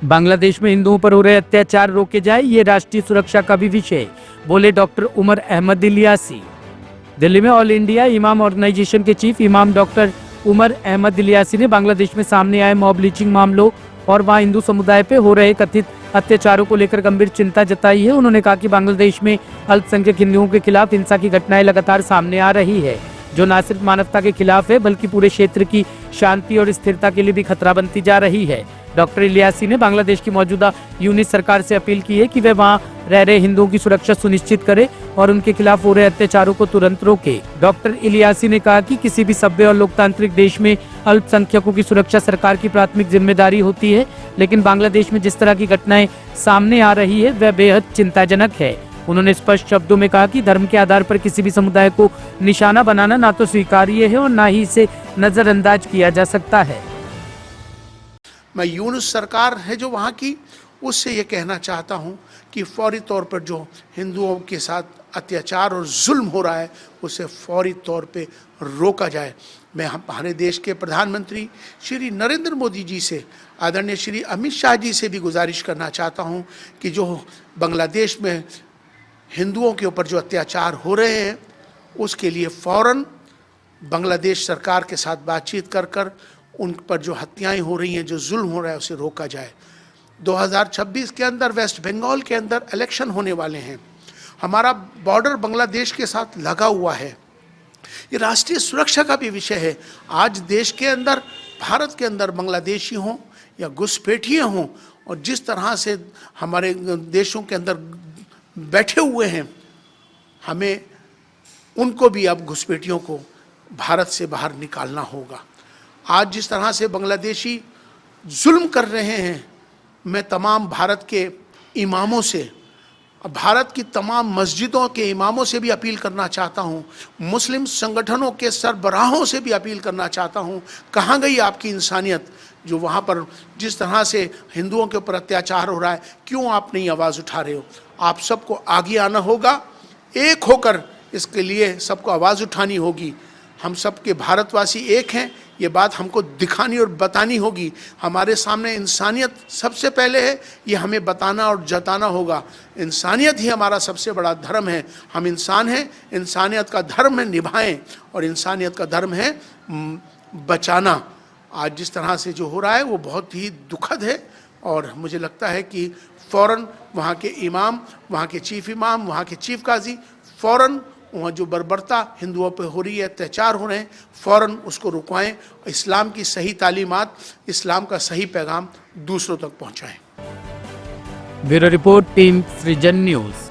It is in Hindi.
बांग्लादेश में हिंदुओं पर हो रहे अत्याचार रोके जाए, ये राष्ट्रीय सुरक्षा का भी विषय, बोले डॉक्टर उमर अहमद इलियासी। दिल्ली में ऑल इंडिया इमाम ऑर्गेनाइजेशन के चीफ इमाम डॉक्टर उमर अहमद इलियासी ने बांग्लादेश में सामने आए मॉब लिंचिंग मामलों और वहां हिंदू समुदाय पे हो रहे कथित अत्याचारों को लेकर गंभीर चिंता जताई है। उन्होंने कहा कि बांग्लादेश में अल्पसंख्यक हिंदुओं के खिलाफ हिंसा की घटनाएं लगातार सामने आ रही है, जो न सिर्फ मानवता के खिलाफ है बल्कि पूरे क्षेत्र की शांति और स्थिरता के लिए भी खतरा बनती जा रही है। डॉक्टर इलियासी ने बांग्लादेश की मौजूदा यूनिट सरकार से अपील की है कि वे वहां रह रहे हिंदुओं की सुरक्षा सुनिश्चित करे और उनके खिलाफ हो रहे अत्याचारों को तुरंत रोके। डॉक्टर इलियासी ने कहा कि किसी भी सभ्य और लोकतांत्रिक देश में अल्पसंख्यकों की सुरक्षा सरकार की प्राथमिक जिम्मेदारी होती है, लेकिन बांग्लादेश में जिस तरह की घटनाएं सामने आ रही है वह बेहद चिंताजनक है। उन्होंने स्पष्ट शब्दों में कहा कि धर्म के आधार पर किसी भी समुदाय को निशाना बनाना ना तो स्वीकार्य है और ना ही इसे नजरअंदाज किया जा सकता है। मैं यूनिट सरकार है जो वहाँ की, उससे ये कहना चाहता हूँ कि फौरी तौर पर जो हिंदुओं के साथ अत्याचार और जुल्म हो रहा है उसे फौरी तौर पे रोका जाए। मैं हमारे देश के प्रधानमंत्री श्री नरेंद्र मोदी जी से, आदरणीय श्री अमित शाह जी से भी गुजारिश करना चाहता हूँ कि जो बांग्लादेश में हिंदुओं के ऊपर जो अत्याचार हो रहे हैं उसके लिए फ़ौरन बांग्लादेश सरकार के साथ बातचीत कर कर उन पर जो हत्याएं हो रही हैं, जो जुल्म हो रहा है उसे रोका जाए। 2026 के अंदर वेस्ट बंगाल के अंदर इलेक्शन होने वाले हैं। हमारा बॉर्डर बांग्लादेश के साथ लगा हुआ है। ये राष्ट्रीय सुरक्षा का भी विषय है। आज देश के अंदर, भारत के अंदर बांग्लादेशी हों या घुसपैठिए हों और जिस तरह से हमारे देशों के अंदर बैठे हुए हैं, हमें उनको भी अब घुसपैठियों को भारत से बाहर निकालना होगा। आज जिस तरह से बांग्लादेशी जुल्म कर रहे हैं, मैं तमाम भारत के इमामों से, भारत की तमाम मस्जिदों के इमामों से भी अपील करना चाहता हूँ, मुस्लिम संगठनों के सरबराहों से भी अपील करना चाहता हूँ, कहाँ गई आपकी इंसानियत? जो वहाँ पर जिस तरह से हिंदुओं के ऊपर अत्याचार हो रहा है, क्यों आप नहीं आवाज़ उठा रहे हो? आप सबको आगे आना होगा, एक होकर इसके लिए सबको आवाज़ उठानी होगी। हम सब के भारतवासी एक हैं, ये बात हमको दिखानी और बतानी होगी। हमारे सामने इंसानियत सबसे पहले है, ये हमें बताना और जताना होगा। इंसानियत ही हमारा सबसे बड़ा धर्म है। हम इंसान हैं, इंसानियत का धर्म है निभाएं और इंसानियत का धर्म है बचाना। आज जिस तरह से जो हो रहा है वो बहुत ही दुखद है और मुझे लगता है कि फ़ौरन वहाँ के इमाम, वहाँ के चीफ इमाम, वहाँ के चीफ काजी फ़ौरन वहाँ जो बर्बरता हिंदुओं पे हो रही है, अत्याचार हो रहे हैं, फ़ौरन उसको रुकवाएं। इस्लाम की सही तालीमात, इस्लाम का सही पैगाम दूसरों तक पहुँचाएं। ब्यूरो रिपोर्ट, टीम सृजन न्यूज़।